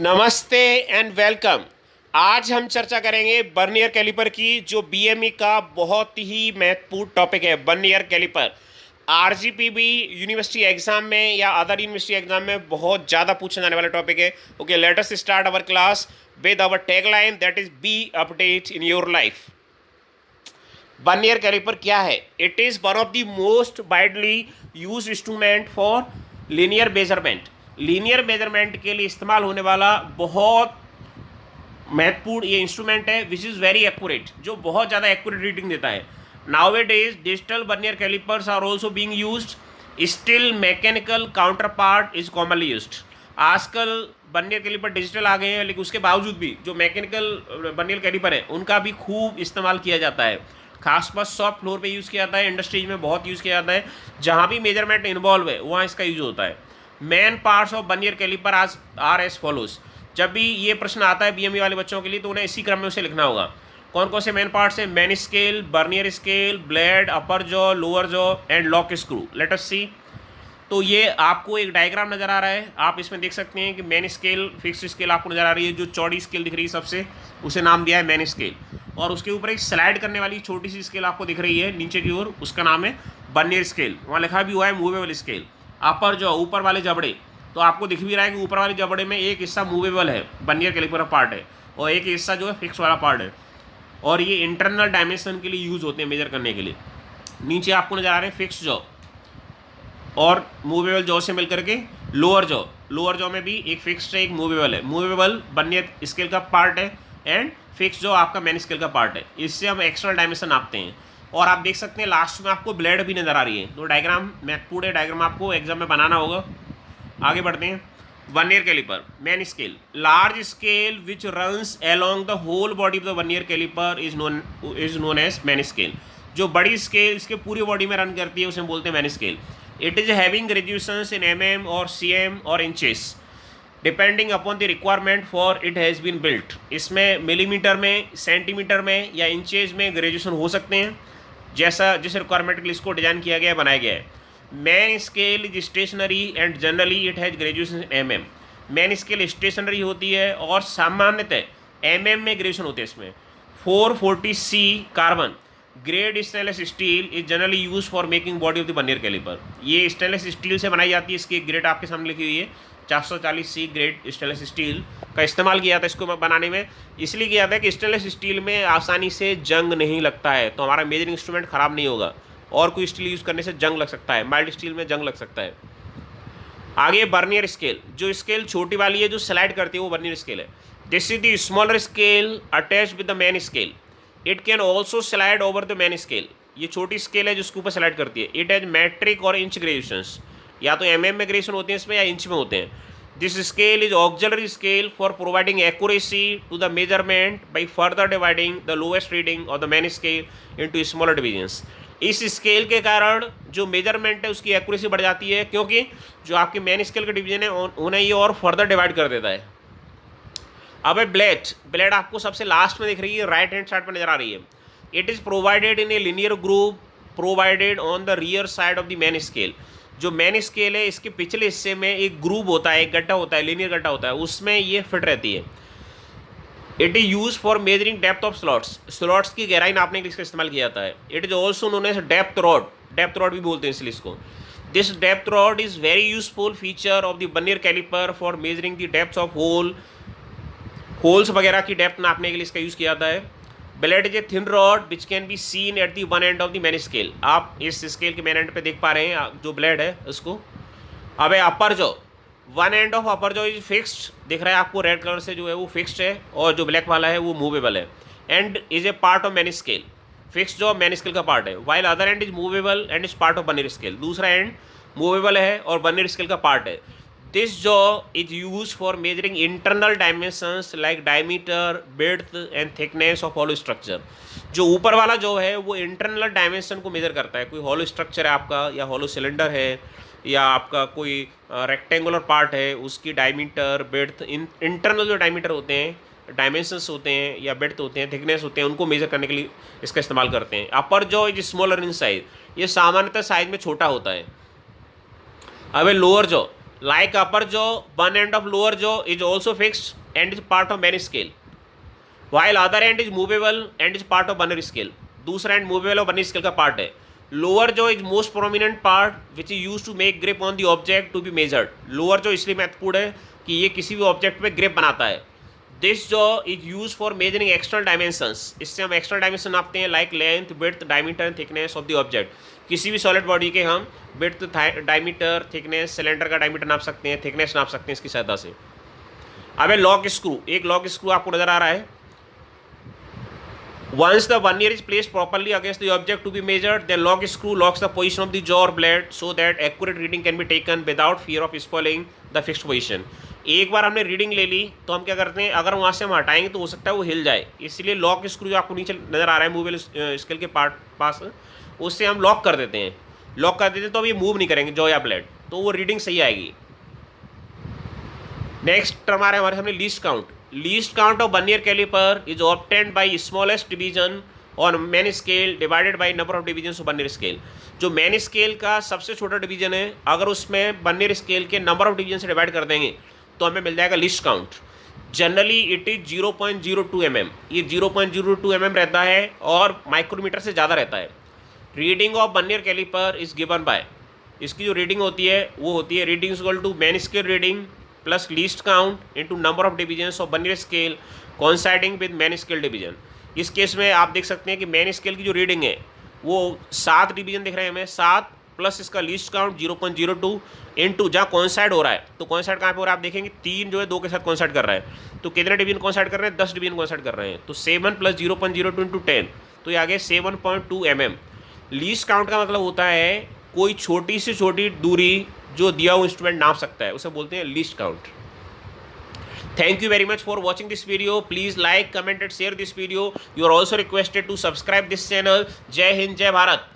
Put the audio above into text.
नमस्ते and welcome. आज हम चर्चा करेंगे बर्नियर कैलिपर की, जो बीएमई का बहुत ही महत्वपूर्ण टॉपिक है। बर्नियर कैलिपर आरजीपीबी यूनिवर्सिटी एग्जाम में या अदर यूनिवर्सिटी एग्जाम में बहुत ज़्यादा पूछा जाने वाला टॉपिक है। Okay, let us start our class with our tagline, that is be update in your life. Vernier calliper क्या है? It is one of the most widely use instrument for linear measurement. Linear measurement के लिए इस्तेमाल होने वाला बहुत महत्वपूर्ण ये इंस्ट्रूमेंट है, विच इज़ वेरी एक्यूरेट, जो बहुत ज़्यादा एक्यूरेट रीडिंग देता है। Nowadays digital vernier callipers are also being used, still mechanical counter part is commonly used. आजकल बर्नियर कैलिपर डिजिटल आ गए हैं, लेकिन उसके बावजूद भी जो मैकेनिकल बर्नियर कैलिपर है उनका भी खूब इस्तेमाल किया जाता है। खासकर शॉप फ्लोर पे यूज़ किया जाता है, इंडस्ट्रीज में बहुत यूज़ किया जाता है। जहाँ भी मेजरमेंट इन्वॉल्व है वहाँ इसका यूज होता है। Main parts of vernier calliper आज आर एज फॉलोज। जब भी ये प्रश्न आता है बीएमई वाले बच्चों के लिए तो उन्हें इसी क्रम में उसे लिखना होगा। कौन कौन से मेन पार्ट्स हैं? Main scale, vernier scale, blade, upper jaw, lower jaw and lock screw. Let us see. तो ये आपको एक डायग्राम नज़र आ रहा है, आप इसमें देख सकते हैं कि मेन स्केल, फिक्स स्केल आपको नज़र आ रही है। जो चौड़ी स्केल दिख रही है सबसे, उसे नाम दिया है मेन स्केल। और उसके ऊपर एक स्लाइड करने वाली छोटी सी स्केल आपको दिख रही है नीचे की ओर, उसका नाम है बर्नियर स्केल। वहाँ लिखा भी हुआ है मूवेबल स्केल। अपर जो ऊपर वाले जबड़े, तो आपको दिख भी रहा है कि ऊपर वाले जबड़े में एक हिस्सा मूवेबल है, बर्नियर कैलिपर का पार्ट है, और एक हिस्सा जो है फिक्स वाला पार्ट है। और ये इंटरनल डायमेंशन के लिए यूज़ होते हैं, मेजर करने के लिए। नीचे आपको नजर आ रहे हैं फिक्स जॉ और मूवेबल जॉ से मिलकर के लोअर जॉ। लोअर जॉ में भी एक फिक्स्ड है, एक मूवेबल है। मूवेबल बर्नियर स्केल का पार्ट है एंड फिक्स जॉ आपका मेन स्केल का पार्ट है। इससे हम एक्सटर्नल डायमेंशन नापते हैं। और आप देख सकते हैं लास्ट में आपको ब्लेड भी नजर आ रही है। तो डायग्राम महत्वपूर्ण है, डायग्राम आपको एग्जाम में बनाना होगा। आगे बढ़ते हैं। Vernier calliper main scale, large scale which runs along the whole body of the vernier calliper is known as main scale. जो बड़ी स्केल इसके पूरी बॉडी में रन करती है उसे बोलते हैं main scale. It is having graduations in mm और cm और inches depending upon the requirement for it has been built. इसमें मिलीमीटर में, सेंटीमीटर में या इंचेज में ग्रेजुएशन हो सकते हैं, जैसा जिस रिक्वायरमेंट के लिए इसको डिजाइन किया गया है, बनाया गया है। Main scale is stationary and generally it has graduation mm। Main scale stationary होती है और सामान्यतः mm में ग्रेजुएशन होते हैं। इसमें 440C carbon grade stainless steel is generally use for making body of the vernier calliper. ये स्टेनलेस स्टील से बनाई जाती है। इसकी ग्रेड आपके सामने लिखी हुई है, 440C ग्रेड स्टेनलेस स्टील का इस्तेमाल किया जाता है इसको बनाने में। इसलिए किया जाता है कि स्टेनलेस स्टील में आसानी से जंग नहीं लगता है, तो हमारा मेजरिंग इंस्ट्रूमेंट खराब नहीं होगा। और कोई स्टील यूज़ करने से जंग लग सकता है, माइल्ड स्टील में जंग लग सकता है। आगे बर्नियर स्केल, जो स्केल छोटी वाली है जो स्लाइड करती है वो बर्नियर स्केल है। This is the smaller scale attach with the main scale. It can also slide over the main scale. ये छोटी स्केल है जिसके ऊपर स्लाइड करती है। इट हैज मैट्रिक और इंच ग्रेजुएशंस, या तो mm में ग्रेजुएशन होते हैं इसमें या इंच में होते हैं। This scale is auxiliary scale for providing accuracy to the measurement by further dividing the lowest reading of the main scale into smaller divisions. इस स्केल के कारण जो मेजरमेंट है उसकी एक्यूरेसी बढ़ जाती है, क्योंकि जो आपके मेन स्केल के डिवीजन है उन्हें ये और फर्दर डिवाइड कर देता है। अब है ब्लेड। ब्लेड आपको सबसे लास्ट में दिख रही है, राइट हैंड साइड पर नजर आ रही है। It is provided in A linear group provided on the rear side of the main scale. जो मेन स्केल है इसके पिछले हिस्से में एक ग्रुप होता है, एक गड्ढा होता है, लिनियर गड्ढा होता है, उसमें ये फिट रहती है। It is use for measuring depth of slots. Slots की गहराई नापने के लिए इसका इस्तेमाल किया जाता है। It is also known as depth rod. Depth rod भी बोलते हैं इसलिए इसको। This depth rod is very useful feature of the vernier calliper for measuring the depth of holes वगैरह की डेप्थ नापने के लिए इसका यूज किया जाता है। Blade is a thin rod which can be seen at the one end of the main scale. आप इस स्केल के मेन एंड पे देख पा रहे हैं जो ब्लेड है उसको। अब है अपर jaw. One end of upper jaw is fixed, दिख रहा है आपको रेड कलर से, जो है वो फिक्स्ड है, और जो ब्लैक वाला है वो मूवेबल है and is a part of main scale. Fixed jaw main scale का पार्ट है, while other end is movable and is part of vernier scale. दूसरा एंड मूवेबल है और बर्नियर स्केल का पार्ट है। This jaw is use for measuring internal dimensions like diameter, width and thickness of hollow structure. जो ऊपर वाला जो है वो इंटरनल डायमेंशन को मेजर करता है। कोई हॉलो स्ट्रक्चर है आपका, या हॉलो सिलेंडर है, या आपका कोई रेक्टेंगुलर पार्ट है, उसकी डायमीटर, विड्थ, इंटरनल जो डायमीटर होते हैं, डायमेंशंस होते हैं या विड्थ होते हैं, थिकनेस होते हैं, उनको मेजर करने के लिए इसका इस्तेमाल करते हैं। अपर jaw is smaller in size, ये सामान्यतः साइज में छोटा होता है। अब है lower jaw. Like upper jaw, one end of lower jaw is also fixed and is part of bony scale, while other end is movable and is part of Banner scale. दूसरा end movable और Banner scale का part है. Lower jaw is most prominent part which is use to make grip on the object to be measured. Lower jaw इसलिए महत्वपूर्ण है कि ये किसी भी ऑब्जेक्ट पे ग्रिप बनाता है. This jaw is use for measuring external dimensions. इससे हम एक्सटर्नल डायमेंशन नापते हैं, like length, width, diameter and thickness of the object. किसी भी सॉलिड बॉडी के हम विड्थ, डायमीटर, थिकनेस, सिलेंडर का डायमीटर नाप सकते हैं, थिकनेस नाप सकते हैं इसकी सहायता से. अब है लॉक स्क्रू. एक लॉक स्क्रू आपको नजर आ रहा है. Once the vernier is placed properly against the object to be measured, the lock screw locks the position of the jaw or blade so that accurate reading can be taken without fear of spoiling the fixed position. एक बार हमने reading ले ली तो हम क्या करते हैं, अगर वहाँ से हम हटाएंगे तो हो सकता है वो हिल जाए. इसलिए लॉक स्क्रू जो आपको नीचे नज़र आ रहा है मूवेबल स्केल के पास, उससे हम लॉक कर देते हैं. लॉक कर देते हैं तो अब ये मूव नहीं करेंगे जॉ या ब्लेड, तो वो रीडिंग सही आएगी. नेक्स्ट टर्म आ रहा है हमारे सामने least count. Least count of vernier calliper is obtained by smallest division on main scale divided by number of division of vernier scale. जो मैन स्केल का सबसे छोटा डिवीजन है, अगर उसमें वर्नियर स्केल के नंबर ऑफ डिवीजन से डिवाइड कर देंगे तो हमें मिल जाएगा least count. Generally it is 0.02 mm. ये 0.02 mm रहता है और माइक्रोमीटर से ज़्यादा रहता है. Reading of vernier calliper is given by, इसकी जो रीडिंग होती है वो होती है reading equal to main scale reading plus least count into number of divisions of vernier scale coinciding with main scale division. इस केस में आप देख सकते हैं कि मैन स्केल की जो रीडिंग है वो 7 डिवीजन दिख रहे हैं हमें, 7 प्लस इसका लीस्ट काउंट 0.02 इनटू जहाँ कोइंसाइड हो रहा है. तो कोइंसाइड कहाँ पे हो रहा है आप देखेंगे 3 जो है 2 के साथ कोइंसाइड कर रहा है. तो कितने डिवीजन कोइंसाइड कर रहे हैं, 10 डिवीजन कोइंसाइड कर रहे हैं. तो 7 प्लस 0.02 इंटू 10, तो ये आ गया 7.2 mm. लीस्ट काउंट का मतलब होता है कोई छोटी से छोटी दूरी जो दिया हुआ इंस्ट्रूमेंट नाप सकता है, उसे बोलते हैं least count. Thank you very much for watching this video. Please like, comment and share this video. You are also requested to subscribe this channel. जय हिंद, जय भारत.